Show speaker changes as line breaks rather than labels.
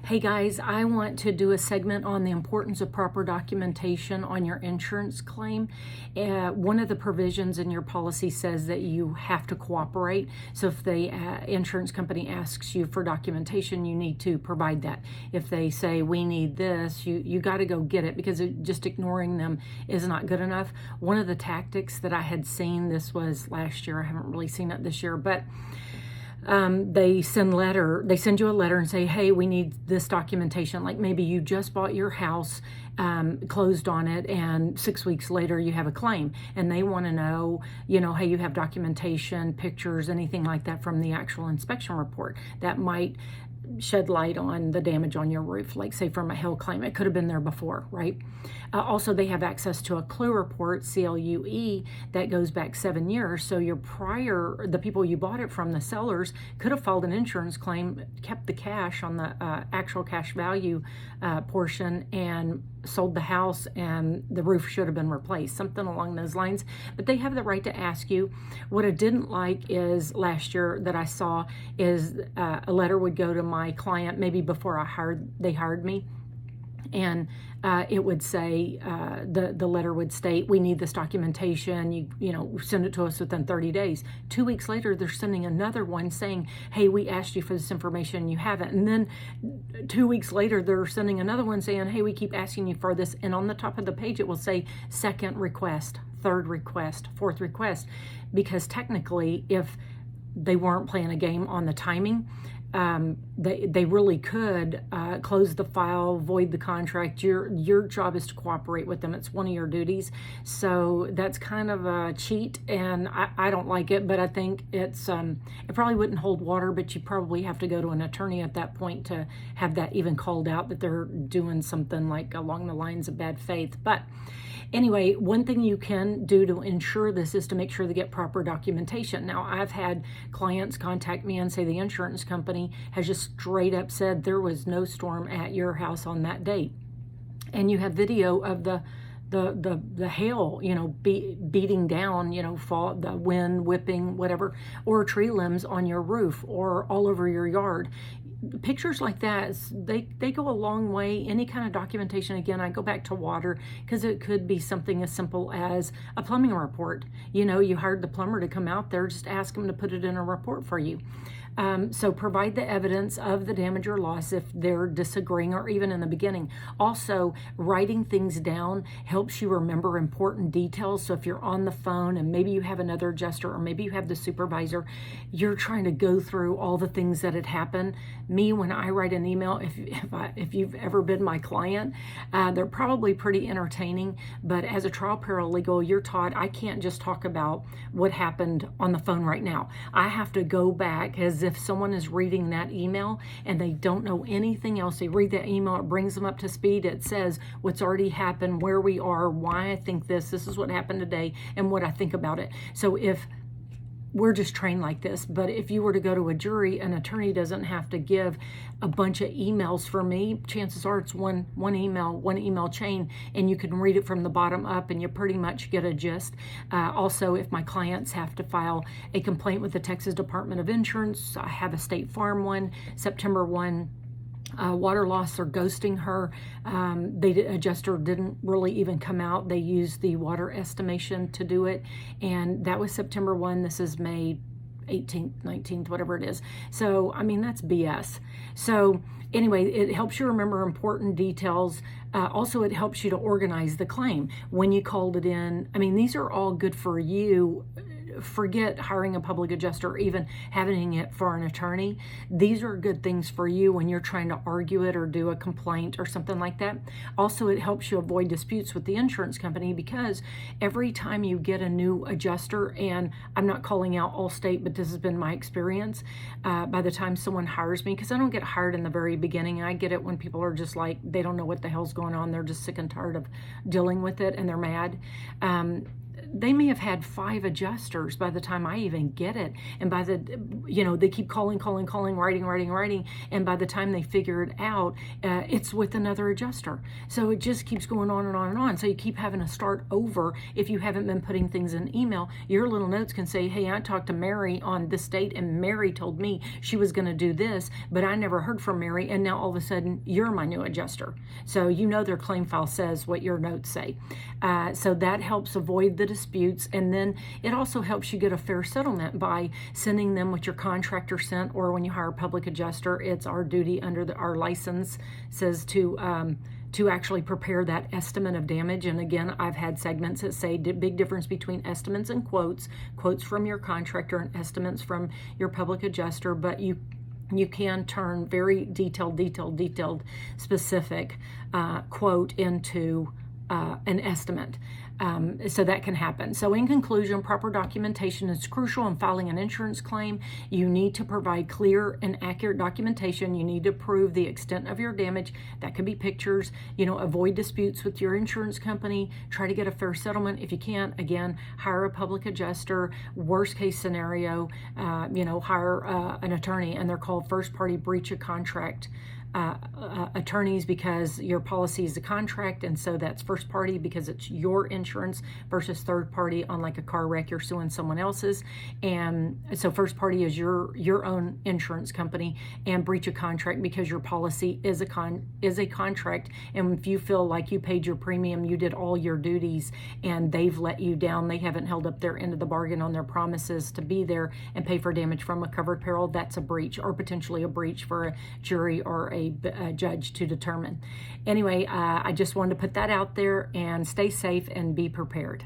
Hey guys, I want to do a segment on the importance of proper documentation on your insurance claim. One of the provisions in your policy says that you have to cooperate. So if the insurance company asks you for documentation, you need to provide that. If they say we need this, you got to go get it, because just ignoring them is not good enough. One of the tactics that I had seen, this was last year, I haven't really seen it this year, but they send you a letter and say, hey, we need this documentation. Like maybe you just bought your house, closed on it, and 6 weeks later you have a claim, and they want to know, hey, you have documentation, pictures, anything like that from the actual inspection report that might shed light on the damage on your roof, like say from a hail claim. It could have been there before, right? Also, they have access to a CLUE report, CLUE, that goes back 7 years. So the people you bought it from, the sellers, could have filed an insurance claim, kept the cash on the actual cash value portion, and sold the house, and the roof should have been replaced, something along those lines. But they have the right to ask you. What I didn't like is last year that I saw is a letter would go to my client maybe before they hired me, and it would say, the letter would state, we need this documentation, you send it to us within 30 days. 2 weeks later, they're sending another one saying, hey, we asked you for this information, you haven't. And then 2 weeks later, they're sending another one saying, hey, we keep asking you for this. And on the top of the page, it will say second request, third request, fourth request, because technically, if they weren't playing a game on the timing, they really could close the file, void the contract. Your job is to cooperate with them. It's one of your duties. So that's kind of a cheat, and I don't like it, but I think it probably wouldn't hold water, but you probably have to go to an attorney at that point to have that even called out, that they're doing something like along the lines of bad faith. But anyway, one thing you can do to ensure this is to make sure they get proper documentation. Now, I've had clients contact me and say the insurance company has just straight up said there was no storm at your house on that date. And you have video of the hail, beating down, fall, the wind whipping, whatever, or tree limbs on your roof or all over your yard. Pictures like that, they go a long way. Any kind of documentation, again, I go back to water, because it could be something as simple as a plumbing report. You hired the plumber to come out there, just ask him to put it in a report for you. So provide the evidence of the damage or loss if they're disagreeing, or even in the beginning. Also, writing things down helps you remember important details. So if you're on the phone and maybe you have another adjuster, or maybe you have the supervisor, you're trying to go through all the things that had happened. Me, when I write an email, if you've ever been my client, they're probably pretty entertaining, but as a trial paralegal, you're taught I can't just talk about what happened on the phone right now. I have to go back, as if someone is reading that email and they don't know anything else. They read that email, it brings them up to speed. It says what's already happened, where we are, why I think this is what happened today, and what I think about it. So if we're just trained like this, but if you were to go to a jury, an attorney doesn't have to give a bunch of emails for me. Chances are it's one email chain, and you can read it from the bottom up, and you pretty much get a gist. Also, if my clients have to file a complaint with the Texas Department of Insurance, I have a State Farm one, September 1. Water loss or ghosting her. The adjuster didn't really even come out. They used the water estimation to do it. And that was September 1. This is May 18th, 19th, whatever it is. So, that's BS. So anyway, it helps you remember important details. Also, it helps you to organize the claim when you called it in. These are all good for you. Forget hiring a public adjuster or even having it for an attorney. These are good things for you when you're trying to argue it or do a complaint or something like that. Also, it helps you avoid disputes with the insurance company, because every time you get a new adjuster, and I'm not calling out Allstate, but this has been my experience, by the time someone hires me, because I don't get hired in the very beginning. I get it when people are just like, they don't know what the hell's going on. They're just sick and tired of dealing with it, and they're mad. they may have had 5 adjusters by the time I even get it. And by the, they keep calling, writing. And by the time they figure it out, it's with another adjuster. So it just keeps going on and on and on. So you keep having to start over if you haven't been putting things in email. Your little notes can say, hey, I talked to Mary on this date, and Mary told me she was going to do this, but I never heard from Mary, and now all of a sudden you're my new adjuster. So their claim file says what your notes say. So that helps avoid the disputes, and then it also helps you get a fair settlement by sending them what your contractor sent, or when you hire a public adjuster, it's our duty under our license says to actually prepare that estimate of damage. And again, I've had segments that say big difference between estimates and quotes from your contractor and estimates from your public adjuster, but you can turn very detailed, specific quote into an estimate. So that can happen. So in conclusion, proper documentation is crucial in filing an insurance claim. You need to provide clear and accurate documentation. You need to prove the extent of your damage. That could be pictures. Avoid disputes with your insurance company. Try to get a fair settlement. If you can't, again, hire a public adjuster. Worst case scenario, hire an attorney, and they're called first party breach of contract attorneys, because your policy is a contract, and so that's first party because it's your insurance versus third party. On like a car wreck, you're suing someone else's, and so first party is your own insurance company, and breach of contract because your policy is a contract, and if you feel like you paid your premium, you did all your duties, and they've let you down, they haven't held up their end of the bargain on their promises to be there and pay for damage from a covered peril, that's a breach, or potentially a breach for a jury or a judge to determine. Anyway, I just wanted to put that out there, and stay safe and be prepared.